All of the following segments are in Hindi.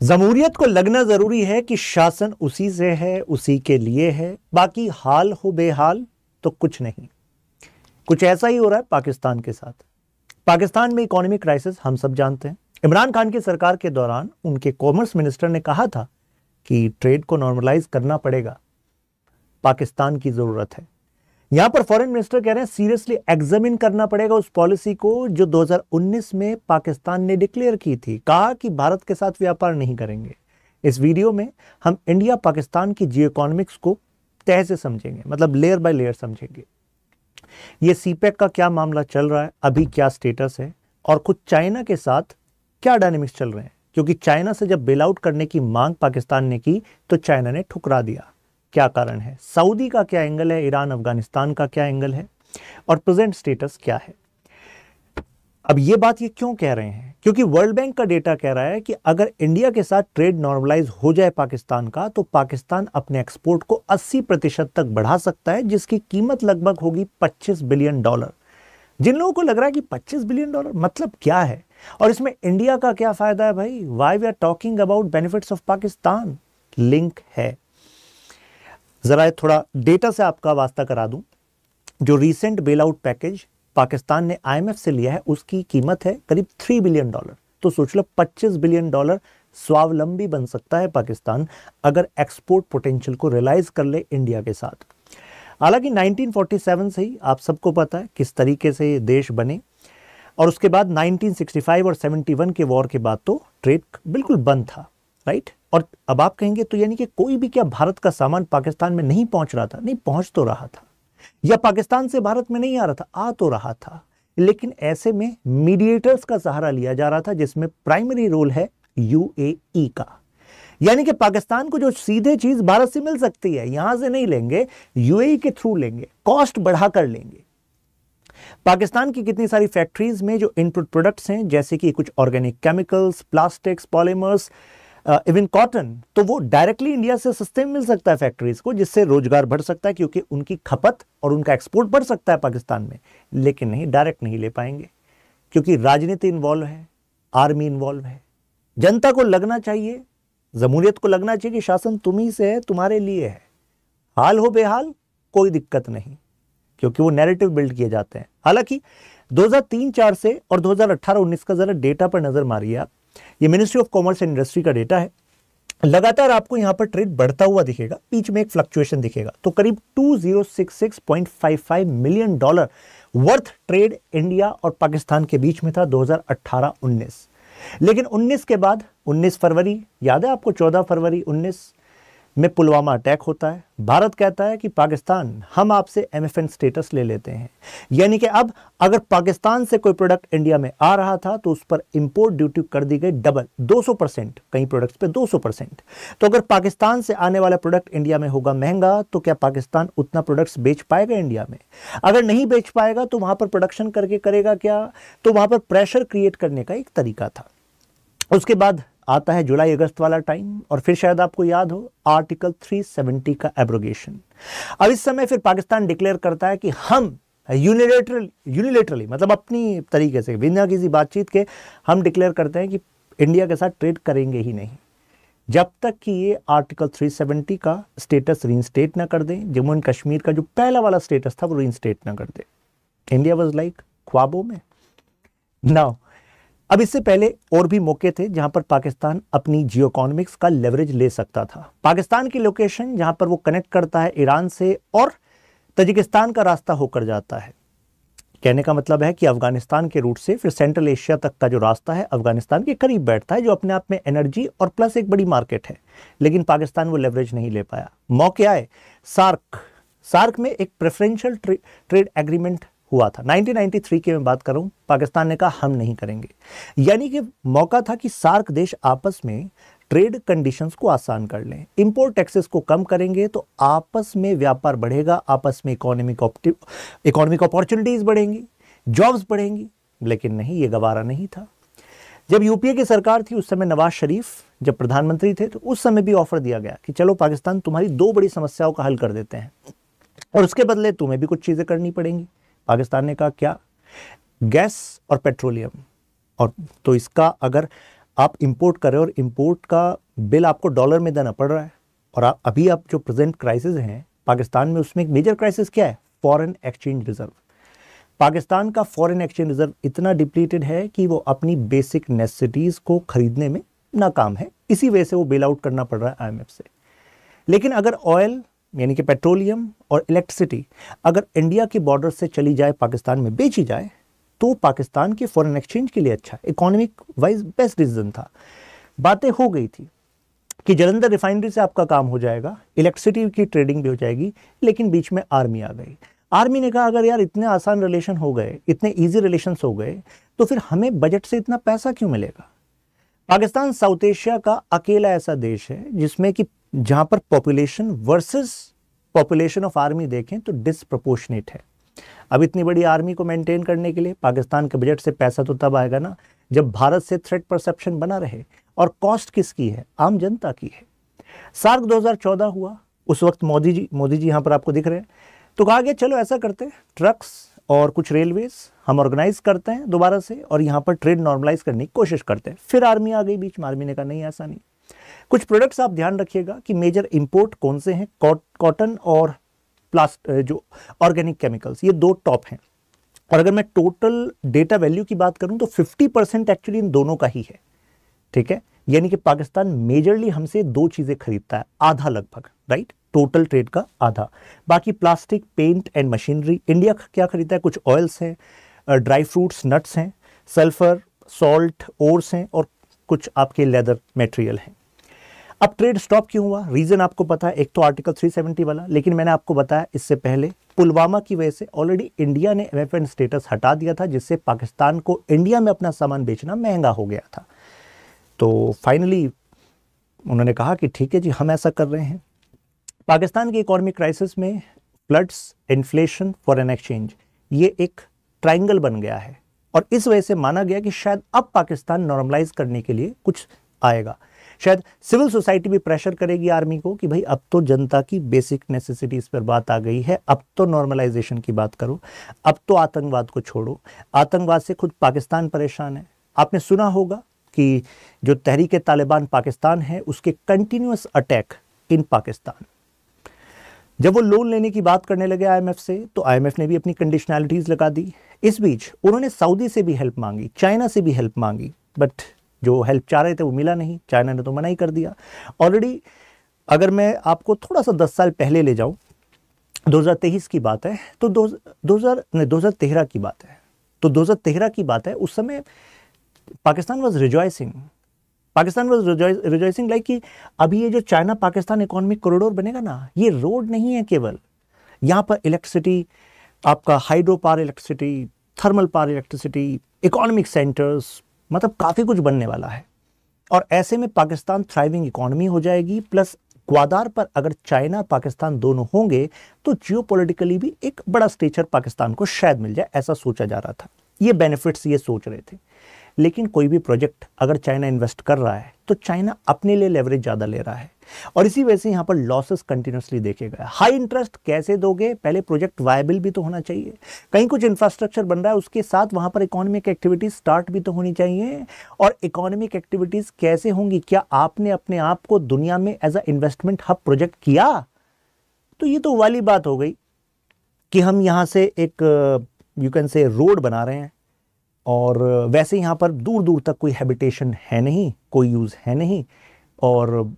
जमहूरियत को लगना जरूरी है कि शासन उसी से है, उसी के लिए है, बाकी हाल हो बेहाल तो कुछ नहीं। कुछ ऐसा ही हो रहा है पाकिस्तान के साथ। पाकिस्तान में इकोनॉमिक क्राइसिस हम सब जानते हैं। इमरान खान की सरकार के दौरान उनके कॉमर्स मिनिस्टर ने कहा था कि ट्रेड को नॉर्मलाइज करना पड़ेगा, पाकिस्तान की जरूरत है। यहां पर फॉरेन मिनिस्टर कह रहे हैं सीरियसली एग्जामिन करना पड़ेगा उस पॉलिसी को जो 2019 में पाकिस्तान ने डिक्लेयर की थी। कहा कि भारत के साथ व्यापार नहीं करेंगे। इस वीडियो में हम इंडिया पाकिस्तान की जियो इकोनॉमिक्स को तह से समझेंगे, मतलब लेयर बाय लेयर समझेंगे। ये सीपेक का क्या मामला चल रहा है, अभी क्या स्टेटस है, और खुद चाइना के साथ क्या डायनेमिक्स चल रहे हैं। क्योंकि चाइना से जब बेल आउट करने की मांग पाकिस्तान ने की तो चाइना ने ठुकरा दिया। क्या कारण है, सऊदी का क्या एंगल है, ईरान अफगानिस्तान का क्या एंगल है, और प्रेजेंट स्टेटस क्या है। अब ये बात ये क्यों कह रहे हैं, क्योंकि वर्ल्ड बैंक का डेटा कह रहा है कि अगर इंडिया के साथ ट्रेड नॉर्मलाइज हो जाए पाकिस्तान का, तो पाकिस्तान अपने एक्सपोर्ट को 80% तक बढ़ा सकता है, जिसकी कीमत लगभग होगी $25 बिलियन। जिन लोगों को लग रहा है कि $25 बिलियन मतलब क्या है और इसमें इंडिया का क्या फायदा है, भाई why we are talking about benefits of Pakistan, link है। जरा थोड़ा डेटा से आपका वास्ता करा दूं। जो recent bail out package Pakistan ने आईएमएफ से लिया है उसकी कीमत है करीब $3 बिलियन। तो सोच लो $25 बिलियन स्वावलंबी बन सकता है पाकिस्तान अगर एक्सपोर्ट पोटेंशियल को रियलाइज कर ले इंडिया के साथ। हालांकि 1947 से ही आप सबको पता है किस तरीके से ये देश बने, और उसके बाद 1965 और 71 के वॉर के बाद तो ट्रेड बिल्कुल बंद था, राइट। और अब आप कहेंगे तो यानी कि कोई भी क्या भारत का सामान पाकिस्तान में नहीं पहुंच रहा था? नहीं, पहुंच तो रहा था, या पाकिस्तान से भारत में नहीं आ रहा था, आ तो रहा था, लेकिन ऐसे में मीडिएटर्स का सहारा लिया जा रहा था जिसमें प्राइमरी रोल है यूएई का। यानी कि पाकिस्तान को जो सीधे चीज भारत से मिल सकती है यहां से नहीं लेंगे, यूएई के थ्रू लेंगे, कॉस्ट बढ़ाकर लेंगे। पाकिस्तान की कितनी सारी फैक्ट्रीज में जो इनपुट प्रोडक्ट्स हैं जैसे कि कुछ organic chemicals, plastics, polymers, even cotton, तो वो डायरेक्टली इंडिया से सस्ते में मिल सकता है फैक्ट्रीज को, जिससे रोजगार बढ़ सकता है क्योंकि उनकी खपत और उनका एक्सपोर्ट बढ़ सकता है पाकिस्तान में। लेकिन नहीं, डायरेक्ट नहीं ले पाएंगे क्योंकि राजनीति इन्वॉल्व है, आर्मी इन्वॉल्व है। जनता को लगना चाहिए, जमहूरियत को लगना चाहिए कि शासन तुम्ही से है, तुम्हारे लिए है, हाल हो बेहाल कोई दिक्कत नहीं, क्योंकि वो नैरेटिव बिल्ड किए जाते हैं। हालांकि 2003-4 से और 2018-19 का जरा डेटा पर नजर मारिए आप। ये ministry of commerce and industry का डेटा है। लगातार आपको यहां पर ट्रेड बढ़ता हुआ दिखेगा, बीच में एक फ्लक्चुएशन दिखेगा। तो करीब $2066.55 मिलियन वर्थ ट्रेड इंडिया और पाकिस्तान के बीच में था 2018-19। लेकिन 19 के बाद 19 फरवरी याद है आपको, 14 फरवरी 19 में पुलवामा अटैक होता है। भारत कहता है कि पाकिस्तान हम आपसे एमएफएन स्टेटस ले लेते हैं। यानी कि अब अगर पाकिस्तान से कोई प्रोडक्ट इंडिया में आ रहा था तो उस पर इंपोर्ट ड्यूटी कर दी गई डबल, 200%, कई प्रोडक्ट्स पे 200%। तो अगर पाकिस्तान से आने वाला प्रोडक्ट इंडिया में होगा महंगा तो क्या पाकिस्तान उतना प्रोडक्ट्स बेच पाएगा इंडिया में? अगर नहीं बेच पाएगा तो वहां पर प्रोडक्शन करके करेगा क्या? तो वहां पर प्रेशर क्रिएट करने का एक तरीका था। उसके बाद आता है जुलाई अगस्त वाला टाइम, और फिर शायद आपको याद हो आर्टिकल 370 का एब्रोगेशन। अब इस समय फिर पाकिस्तान डिक्लेयर करता है कि हम यूनिलेटरली मतलब अपनी तरीके से बिना किसी बातचीत के हम डिक्लेयर करते हैं कि इंडिया के साथ ट्रेड करेंगे ही नहीं जब तक कि ये आर्टिकल 370 का स्टेटस रीइंस्टेट ना कर दें, जम्मू एंड कश्मीर का जो पहला वाला स्टेटस था वो रीइंस्टेट ना कर दे। इंडिया वाज लाइक ख्वाबों में। नाउ अब इससे पहले और भी मौके थे जहां पर पाकिस्तान अपनी जियो इकोनॉमिक्स का लेवरेज ले सकता था। पाकिस्तान की लोकेशन जहां पर वो कनेक्ट करता है ईरान से और तजिकिस्तान का रास्ता होकर जाता है। कहने का मतलब है कि अफगानिस्तान के रूट से फिर सेंट्रल एशिया तक का जो रास्ता है अफगानिस्तान के करीब बैठता है, जो अपने आप में एनर्जी और प्लस एक बड़ी मार्केट है। लेकिन पाकिस्तान वो लेवरेज नहीं ले पाया। मौके आए सार्क में एक प्रेफरेंशियल ट्रेड एग्रीमेंट हुआ था 1993 की मैं बात कर रहा हूं। पाकिस्तान ने कहा हम नहीं करेंगे। यानी कि मौका था कि सार्क देश आपस में ट्रेड कंडीशंस को आसान कर लें, इंपोर्ट टैक्सेस को कम करेंगे तो आपस में व्यापार बढ़ेगा, आपस में इकोनॉमिक अपॉर्चुनिटीज बढ़ेंगी, जॉब्स बढ़ेंगी। लेकिन नहीं, ये गवारा नहीं था। जब यूपीए की सरकार थी उस समय नवाज शरीफ जब प्रधानमंत्री थे तो उस समय भी ऑफर दिया गया कि चलो पाकिस्तान तुम्हारी दो बड़ी समस्याओं का हल कर देते हैं और उसके बदले तुम्हें भी कुछ चीजें करनी पड़ेंगी। पाकिस्तान ने कहा क्या? गैस और पेट्रोलियम। और तो इसका अगर आप इंपोर्ट कर रहे हो और इंपोर्ट का बिल आपको डॉलर में देना पड़ रहा है, और अभी आप जो प्रेजेंट क्राइसिस हैं पाकिस्तान में, उसमें एक मेजर क्राइसिस क्या है? Foreign exchange reserve. पाकिस्तान का फॉरेन एक्सचेंज रिजर्व इतना डिप्लीटेड है कि वो अपनी बेसिक नेसेसिटीज को खरीदने में नाकाम है, इसी वजह से वो बेल आउट करना पड़ रहा है आईएमएफ से। लेकिन अगर ऑयल यानी कि पेट्रोलियम और इलेक्ट्रिसिटी अगर इंडिया के बॉर्डर से चली जाए, पाकिस्तान में बेची जाए, तो पाकिस्तान के फॉरेन एक्सचेंज के लिए अच्छा, इकोनॉमिक वाइज बेस्ट डिसीजन था। बातें हो गई थी कि जलंधर रिफाइनरी से आपका काम हो जाएगा, इलेक्ट्रिसिटी की ट्रेडिंग भी हो जाएगी, लेकिन बीच में आर्मी आ गई। आर्मी ने कहा अगर यार इतने आसान रिलेशन हो गए, इतने इजी रिलेशंस हो गए, तो फिर हमें बजट से इतना पैसा क्यों मिलेगा? पाकिस्तान साउथ एशिया का अकेला ऐसा देश है जिसमें कि जहां पर population versus population of army देखें तो डिसप्रोपोर्शनेट है। अब इतनी बड़ी आर्मी को मेंटेन करने के लिए पाकिस्तान के बजट से पैसा तो तब आएगा ना जब भारत से थ्रेट परसेप्शन बना रहे, और कॉस्ट किसकी है? आम जनता की है। सार्क 2014 हुआ, उस वक्त मोदी जी यहां पर आपको दिख रहे हैं, तो कहा गया चलो ऐसा करते हैं, ट्रक्स और कुछ रेलवेज हम ऑर्गेनाइज करते हैं दोबारा से और यहाँ पर ट्रेड नॉर्मलाइज करने की कोशिश करते हैं। फिर आर्मी आ गई बीच में, आर्मी ने कहा नहीं ऐसा नहीं। कुछ प्रोडक्ट्स आप ध्यान रखिएगा कि मेजर इंपोर्ट कौन से हैं, कॉटन और जो ऑर्गेनिक केमिकल्स, ये दो टॉप हैं। और अगर मैं टोटल डेटा वैल्यू की बात करूं तो 50% एक्चुअली इन दोनों का ही है, ठीक है। यानी कि पाकिस्तान मेजरली हमसे दो चीजें खरीदता है, आधा लगभग, राइट, टोटल ट्रेड का आधा। बाकी plastic, paint and machinery India क्या खरीदता है? कुछ ऑयल्स हैं, ड्राई फ्रूट्स, नट्स हैं, सल्फर, सॉल्ट, ओर्स हैं, और कुछ आपके लेदर मटेरियल हैं। अब ट्रेड स्टॉप क्यों हुआ? रीजन आपको पता है, एक तो आर्टिकल 370 वाला, लेकिन मैंने आपको बताया इससे पहले पुलवामा की वजह से ऑलरेडी इंडिया ने एमएफएन स्टेटस हटा दिया था, जिससे पाकिस्तान को इंडिया में अपना सामान बेचना महंगा हो गया था। तो फाइनली उन्होंने कहा कि ठीक है जी, हम ऐसा कर रहे हैं। पाकिस्तान के इकोनॉमिक क्राइसिस में फ्लड्स, इन्फ्लेशन, फॉरेन एक्सचेंज, ये एक ट्रायंगल बन गया है, और इस वजह से माना गया कि शायद अब पाकिस्तान नॉर्मलाइज करने के लिए कुछ आएगा। शायद सिविल सोसाइटी भी प्रेशर करेगी आर्मी को कि भाई अब तो जनता की बेसिक नेसेसिटीज पर बात आ गई है, अब तो नॉर्मलाइजेशन की बात करो, अब तो आतंकवाद को छोड़ो। आतंकवाद से खुद पाकिस्तान परेशान है। आपने सुना होगा कि जो तहरीक तालिबान पाकिस्तान है, उसके कंटिन्यूअस अटैक इन पाकिस्तान। जब वो लोन लेने की बात करने लगे आईएमएफ से, तो आईएमएफ ने भी अपनी कंडीशनैलिटीज लगा दी। इस बीच उन्होंने सऊदी से भी हेल्प मांगी, चाइना से भी हेल्प मांगी, बट जो हेल्प चाह रहे थे वो मिला नहीं, चाइना ने तो मना ही कर दिया। ऑलरेडी अगर मैं आपको थोड़ा सा 10 साल पहले ले जाऊं, 2023 की बात है, तो 2013 की बात है, तो 2013 की बात है, उस समय पाकिस्तान वाज रिजॉइसिंग, लाइक कि अभी ये जो चाइना पाकिस्तान इकोनॉमिक कॉरिडोर बनेगा ना, ये रोड नहीं है केवल, यहाँ पर इलेक्ट्रिसिटी, आपका hydro power electricity, thermal power electricity, economic centres, मतलब काफी कुछ बनने वाला है। और ऐसे में पाकिस्तान थ्राइविंग इकोनॉमी हो जाएगी, प्लस ग्वादार पर अगर चाइना पाकिस्तान दोनों होंगे तो जियोपॉलिटिकली भी एक बड़ा स्टेचर पाकिस्तान को शायद मिल जाए, ऐसा सोचा जा रहा था। ये बेनिफिट्स ये सोच रहे थे। लेकिन कोई भी प्रोजेक्ट अगर चाइना इन्वेस्ट कर रहा है तो चाइना अपने लिए लेवरेज ज्यादा ले रहा है, और इसी वजह से यहां पर लॉसेस कंटिन्यूसली देखे गए। हाई इंटरेस्ट कैसे दोगे? पहले प्रोजेक्ट वायबल भी तो होना चाहिए, कहीं कुछ इंफ्रास्ट्रक्चर बन रहा है, उसके साथ वहां पर इकोनॉमिक एक्टिविटीज स्टार्ट भी तो होनी चाहिए। और इकोनॉमिक एक्टिविटीज कैसे होंगी? क्या आपने अपने आप को दुनिया में as a investment hub project किया? तो ये तो वाली बात हो गई कि हम यहां से एक यू कैन से रोड बना रहे हैं, और वैसे यहाँ पर दूर दूर तक कोई हैबिटेशन है नहीं, कोई यूज़ है नहीं, और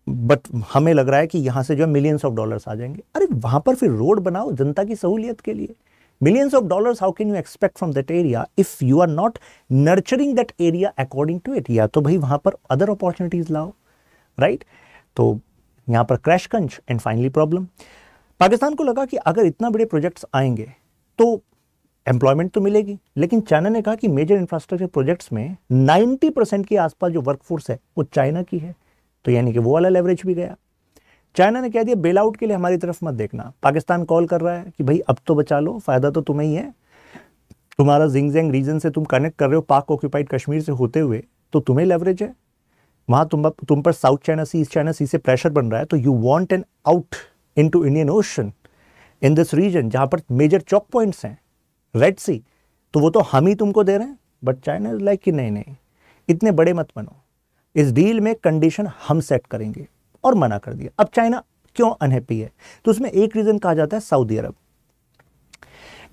बट हमें लग रहा है कि यहाँ से जो मिलियंस ऑफ डॉलर्स आ जाएंगे। अरे वहाँ पर फिर रोड बनाओ जनता की सहूलियत के लिए। Millions of dollars how can you expect from that area if you are not nurturing that area according to it? या तो भाई वहाँ पर अदर अपॉर्चुनिटीज लाओ, राइट? तो यहाँ पर क्रैश कंच एंड फाइनली प्रॉब्लम। पाकिस्तान को लगा कि अगर इतना बड़े प्रोजेक्ट्स आएंगे तो एम्प्लॉयमेंट तो मिलेगी, लेकिन चाइना ने कहा कि मेजर इंफ्रास्ट्रक्चर प्रोजेक्ट्स में 90% के आसपास जो वर्कफोर्स है वो चाइना की है, तो यानी कि वो वाला लेवरेज भी गया। चाइना ने कह दिया बेल आउट के लिए हमारी तरफ मत देखना। पाकिस्तान कॉल कर रहा है कि भाई अब तो बचा लो, फायदा तो तुम्हें ही है, तुम्हारा जिंगजेंग रीजन से तुम कनेक्ट कर रहे हो पाक ऑक्यूपाइड कश्मीर से होते हुए, तो तुम्हें लेवरेज है वहां, तुम पर South China Sea, East China Sea से प्रेशर बन रहा है, तो you want an out into Indian Ocean in this region जहां पर मेजर चॉक पॉइंट्स हैं, रेड सी, तो वो तो हम ही तुमको दे रहे हैं। बट चाइना इज लाइक कि नहीं, इतने बड़े मत बनो, इस डील में कंडीशन हम सेट करेंगे, और मना कर दिया। अब चाइना क्यों अनहैप्पी है, तो उसमें एक रीजन कहा जाता है सऊदी अरब,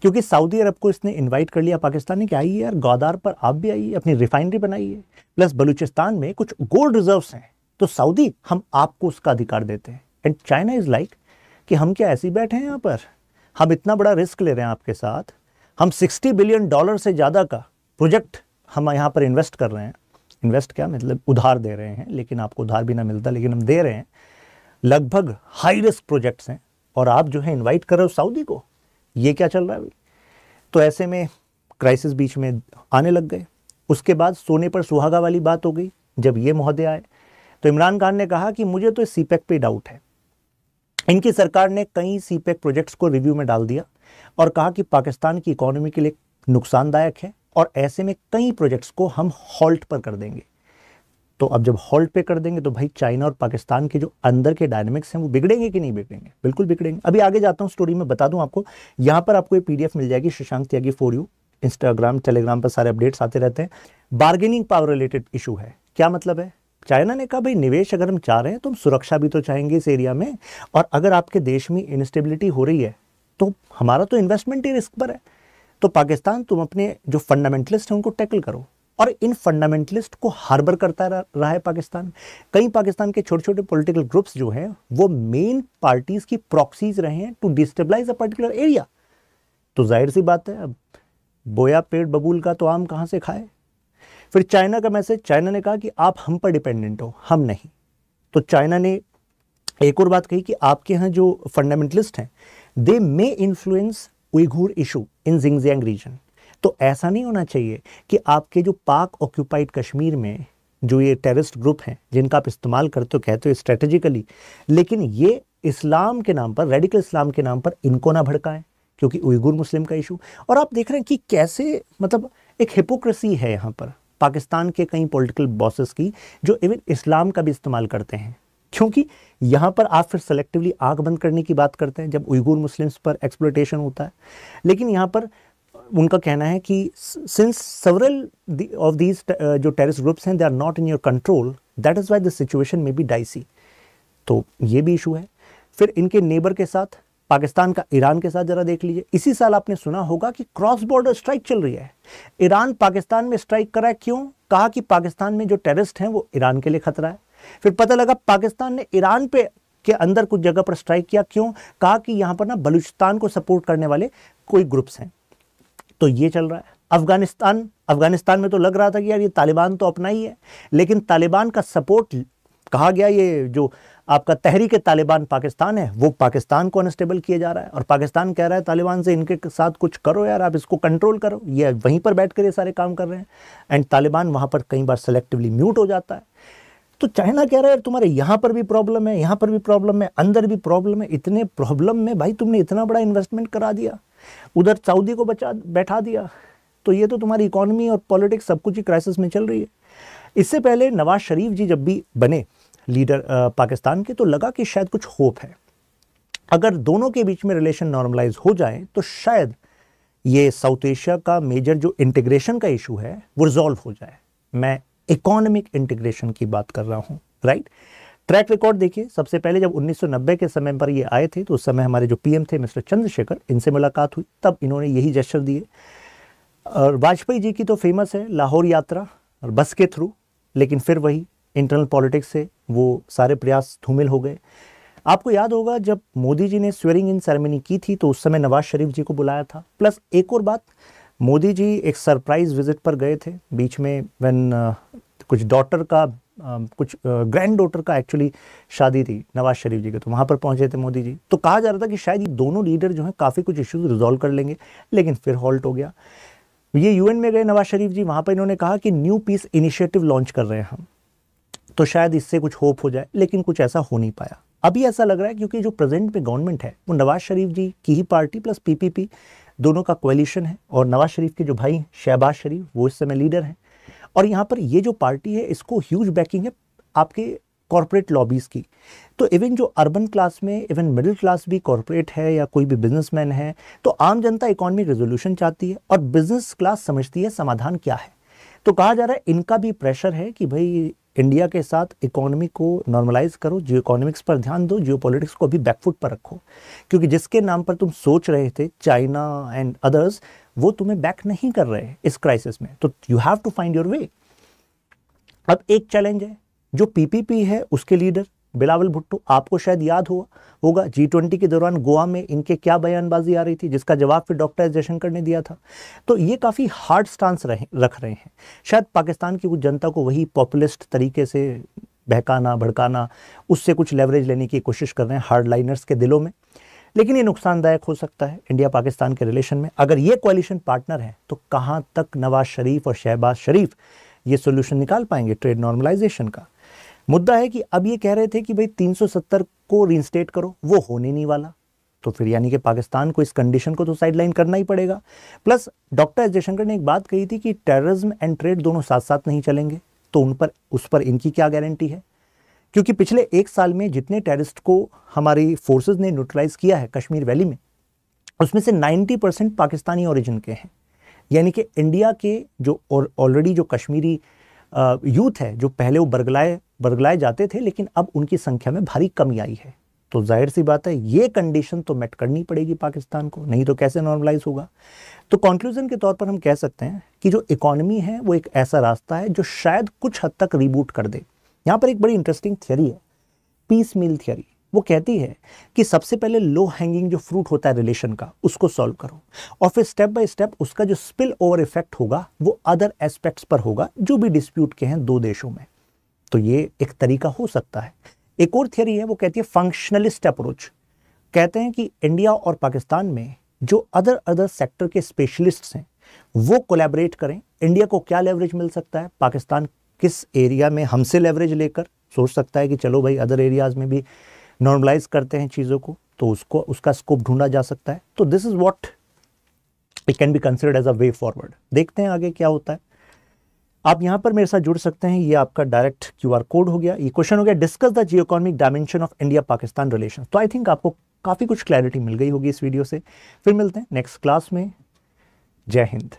क्योंकि सऊदी अरब को इसने इनवाइट कर लिया पाकिस्तान ने कि आइए यार, ग्वादार पर आप भी आइए, अपनी रिफाइनरी बनाइए, प्लस बलूचिस्तान में कुछ गोल्ड रिजर्व्स हैं, तो सऊदी हम आपको उसका अधिकार देते हैं। एंड चाइना इज लाइक कि हम क्या ऐसे ही बैठे हैं यहाँ पर, हम इतना बड़ा रिस्क ले रहे हैं आपके साथ, हम $60 बिलियन से ज़्यादा का प्रोजेक्ट हम यहाँ पर इन्वेस्ट कर रहे हैं। इन्वेस्ट क्या मतलब, उधार दे रहे हैं, लेकिन आपको उधार भी ना मिलता, लेकिन हम दे रहे हैं, लगभग हाई रिस्क प्रोजेक्ट्स हैं, और आप जो है इनवाइट कर रहे हो सऊदी को, ये क्या चल रहा है भाई। तो ऐसे में क्राइसिस बीच में आने लग गए। उसके बाद सोने पर सुहागा वाली बात हो गई। जब ये महोदय आए तो इमरान खान ने कहा कि मुझे तो सीपेक पे डाउट है। इनकी सरकार ने कई सीपेक प्रोजेक्ट्स को रिव्यू में डाल दिया और कहा कि पाकिस्तान की इकोनॉमी के लिए नुकसानदायक है, और ऐसे में कई प्रोजेक्ट्स को हम हॉल्ट पर कर देंगे। तो अब जब हॉल्ट पे कर देंगे तो भाई चाइना और पाकिस्तान के जो अंदर के डायनेमिक्स हैं वो बिगड़ेंगे कि नहीं बिगड़ेंगे, बिल्कुल बिगड़ेंगे। अभी आगे जाता हूँ स्टोरी में, बता दूं आपको, यहाँ पर आपको एक पीडीएफ मिल जाएगी, शशांक त्यागी फॉर यू, इंस्टाग्राम टेलीग्राम पर सारे अपडेट्स आते रहते हैं। बार्गेनिंग पावर रिलेटेड इशू है। क्या मतलब है, चाइना ने कहा भाई निवेश अगर हम चाह रहे हैं तो हम सुरक्षा भी तो चाहेंगे इस एरिया में, और अगर आपके देश में इंस्टेबिलिटी हो रही है तो हमारा तो इन्वेस्टमेंट ही रिस्क पर है। तो पाकिस्तान तुम अपने जो फंडामेंटलिस्ट हैं उनको टैकल करो, और इन फंडामेंटलिस्ट को हार्बर करता रहा है पाकिस्तान। कई पाकिस्तान के छोटे छोटे पॉलिटिकल ग्रुप्स जो हैं वो मेन पार्टीज की प्रॉक्सीज रहे हैं to destabilise a particular area. तो जाहिर सी बात है, अब बोया पेड़ बबूल का तो आम कहाँ से खाए। फिर चाइना का मैसेज, चाइना ने कहा कि आप हम पर डिपेंडेंट हो, हम नहीं। तो चाइना ने एक और बात कही कि आपके यहाँ जो फंडामेंटलिस्ट हैं they may influence Uyghur issue in Xinjiang region. तो ऐसा नहीं होना चाहिए कि आपके जो पाक ऑक्यूपाइड कश्मीर में जो ये टेररिस्ट ग्रुप हैं जिनका आप इस्तेमाल करते हो, कहते हो स्ट्रेटेजिकली, लेकिन ये इस्लाम के नाम पर, रेडिकल इस्लाम के नाम पर इनको ना भड़काएं, क्योंकि उइघुर मुस्लिम का इशू। और आप देख रहे हैं कि कैसे मतलब एक हिपोक्रेसी है यहाँ पर पाकिस्तान के कई पॉलिटिकल बॉसेस की, जो इवन इस्लाम का भी इस्तेमाल करते हैं, क्योंकि यहाँ पर आप फिर सेलेक्टिवली आंख बंद करने की बात करते हैं जब उइघुर मुस्लिम्स पर एक्सप्लॉयटेशन होता है। लेकिन यहाँ पर उनका कहना है कि सिंस सेवरल ऑफ दीज जो टेररिस्ट ग्रुप्स हैं they are not in your control, that is why the situation में बी डाइसी। तो ये भी इशू है। फिर इनके नेबर के साथ, पाकिस्तान का ईरान के साथ जरा देख लीजिए। इसी साल आपने सुना होगा कि क्रॉस बॉर्डर स्ट्राइक चल रही है, ईरान पाकिस्तान में स्ट्राइक कर रहा है। क्यों? कहा कि पाकिस्तान में जो टेररिस्ट हैं वो ईरान के लिए खतरा है। फिर पता लगा पाकिस्तान ने ईरान पे के अंदर कुछ जगह पर स्ट्राइक किया। क्यों? कहा कि यहां पर ना बलूचिस्तान को सपोर्ट करने वाले कोई ग्रुप्स हैं। तो ये चल रहा है। अफगानिस्तान में तो लग रहा था कि यार ये तालिबान तो अपना ही है, लेकिन तालिबान का सपोर्ट कहा गया, ये जो आपका तहरीक तालिबान पाकिस्तान है वो पाकिस्तान को अनस्टेबल किया जा रहा है, और पाकिस्तान कह रहा है तालिबान से इनके साथ कुछ करो यार, आप इसको कंट्रोल करो। ये वहीं पर बैठकर ये सारे काम कर रहे हैं, एंड तालिबान वहां पर कई बार सेलेक्टिवली म्यूट हो जाता है। तो चाइना कह रहा है तुम्हारे यहाँ पर भी प्रॉब्लम है, यहाँ पर भी प्रॉब्लम है, अंदर भी प्रॉब्लम है। इतने प्रॉब्लम में भाई तुमने इतना बड़ा इन्वेस्टमेंट करा दिया, उधर सऊदी को बैठा दिया, तो ये तो तुम्हारी इकोनॉमी और पॉलिटिक्स सब कुछ ही क्राइसिस में चल रही है। इससे पहले नवाज शरीफ जी जब भी बने लीडर पाकिस्तान के, तो लगा कि शायद कुछ होप है, अगर दोनों के बीच में रिलेशन नॉर्मलाइज हो जाए तो शायद ये साउथ एशिया का मेजर जो इंटीग्रेशन का इशू है वो रिजॉल्व हो जाए। मैं इकोनॉमिक इंटीग्रेशन की बात कर रहा हूं, राइट। ट्रैक रिकॉर्ड देखिए, सबसे पहले जब 1990 के समय पर ये आए थे तो उस समय हमारे जो पीएम थे मिस्टर चंद्रशेखर, इनसे मुलाकात हुई, तब इन्होंने यही जेस्चर दिए। और वाजपेयी जी की तो फेमस है लाहौर यात्रा और बस के थ्रू, लेकिन फिर वही इंटरनल पॉलिटिक्स से वो सारे प्रयास धूमिल हो गए। आपको याद होगा जब मोदी जी ने स्वेरिंग इन सेरेमनी की थी तो उस समय नवाज शरीफ जी को बुलाया था। प्लस एक और बात, मोदी जी एक सरप्राइज विजिट पर गए थे बीच में, व्हेन कुछ डॉटर का कुछ ग्रैंड डॉटर का एक्चुअली शादी थी नवाज शरीफ जी के, तो वहाँ पर पहुँचे थे मोदी जी। तो कहा जा रहा था कि शायद ये दोनों लीडर जो हैं काफ़ी कुछ इश्यूज रिजॉल्व कर लेंगे, लेकिन फिर हॉल्ट हो गया। ये यूएन में गए नवाज शरीफ जी, वहाँ पर इन्होंने कहा कि न्यू पीस इनिशिएटिव लॉन्च कर रहे हैं हम, तो शायद इससे कुछ होप हो जाए, लेकिन कुछ ऐसा हो नहीं पाया। अभी ऐसा लग रहा है क्योंकि जो प्रेजेंट में गवर्नमेंट है वो नवाज शरीफ जी की ही पार्टी प्लस पीपीपी दोनों का कोएलिशन है, और नवाज शरीफ के जो भाई शहबाज शरीफ वो इस समय लीडर हैं। और यहाँ पर ये जो पार्टी है इसको ह्यूज बैकिंग है आपके कॉर्पोरेट लॉबीज की। तो इवन जो अर्बन क्लास में, इवन मिडिल क्लास भी कॉर्पोरेट है या कोई भी बिजनेसमैन है, तो आम जनता इकोनॉमिक रेजोल्यूशन चाहती है और बिजनेस क्लास समझती है समाधान क्या है। तो कहा जा रहा है इनका भी प्रेशर है कि भाई इंडिया के साथ इकोनॉमी को नॉर्मलाइज करो, जियो इकोनॉमिक्स पर ध्यान दो, जियो पॉलिटिक्स को भी बैकफुट पर रखो, क्योंकि जिसके नाम पर तुम सोच रहे थे चाइना एंड अदर्स, वो तुम्हें बैक नहीं कर रहे इस क्राइसिस में, तो you have to find your way. अब एक चैलेंज है, जो पीपीपी है उसके लीडर बिलावल भुट्टो, आपको शायद याद होगा G20 के दौरान गोवा में इनके क्या बयानबाजी आ रही थी, जिसका जवाब फिर डॉक्टर एस जयशंकर ने दिया था। तो ये काफ़ी हार्ड स्टांस रख रहे हैं। शायद पाकिस्तान की कुछ जनता को वही पॉपुलिस्ट तरीके से बहकाना भड़काना, उससे कुछ लेवरेज लेने की कोशिश कर रहे हैं हार्ड लाइनर्स के दिलों में, लेकिन ये नुकसानदायक हो सकता है इंडिया पाकिस्तान के रिलेशन में। अगर ये कोalition पार्टनर है तो कहाँ तक नवाज शरीफ और शहबाज शरीफ ये सोल्यूशन निकाल पाएंगे ट्रेड नॉर्मलाइजेशन का। मुद्दा है कि अब ये कह रहे थे कि भाई 370 को रीइंस्टेट करो, वो होने नहीं वाला, तो फिर यानी कि पाकिस्तान को इस कंडीशन को तो साइडलाइन करना ही पड़ेगा। प्लस डॉक्टर एस जयशंकर ने एक बात कही थी कि टेररिज्म एंड ट्रेड दोनों साथ साथ नहीं चलेंगे, तो उस पर इनकी क्या गारंटी है, क्योंकि पिछले 1 साल में जितने टेररिस्ट को हमारी फोर्सेज ने न्यूट्रलाइज किया है कश्मीर वैली में, उसमें से 90% पाकिस्तानी ओरिजिन के हैं। यानी कि इंडिया के जो ऑलरेडी जो कश्मीरी यूथ है, जो पहले वो बरगलाए जाते थे, लेकिन अब उनकी संख्या में भारी कमी आई है। तो जाहिर सी बात है ये कंडीशन तो मेट करनी पड़ेगी पाकिस्तान को, नहीं तो कैसे नॉर्मलाइज होगा। तो कंक्लूजन के तौर पर हम कह सकते हैं कि जो इकोनॉमी है वो एक ऐसा रास्ता है जो शायद कुछ हद तक रिबूट कर दे। यहाँ पर एक बड़ी इंटरेस्टिंग थियरी है, पीस मील थियरी। वो कहती है कि सबसे पहले लो हैंगिंग जो फ्रूट होता है रिलेशन का, उसको सॉल्व करो, और फिर स्टेप बाय स्टेप उसका जो स्पिल ओवर इफेक्ट होगा वो अदर एस्पेक्ट्स पर होगा जो भी डिस्प्यूट के हैं 2 देशों में। तो ये एक तरीका हो सकता है। एक और थियरी है, वो कहती है फंक्शनलिस्ट अप्रोच। कहते हैं कि इंडिया और पाकिस्तान में जो अदर सेक्टर के स्पेशलिस्ट्स हैं वो कोलैबोरेट करें। इंडिया को क्या लेवरेज मिल सकता है, पाकिस्तान किस एरिया में हमसे लेवरेज लेकर सोच सकता है कि चलो भाई अदर एरियाज में भी नॉर्मलाइज करते हैं चीज़ों को, तो उसका स्कोप ढूंढा जा सकता है। तो this is what it can be considered as a way forward. देखते हैं आगे क्या होता है। आप यहाँ पर मेरे साथ जुड़ सकते हैं, ये आपका डायरेक्ट QR कोड हो गया। ये क्वेश्चन हो गया, discuss the Jio economic dimension of India Pakistan relation. तो आई थिंक आपको काफ़ी कुछ क्लैरिटी मिल गई होगी इस वीडियो से। फिर मिलते हैं नेक्स्ट क्लास में। जय हिंद।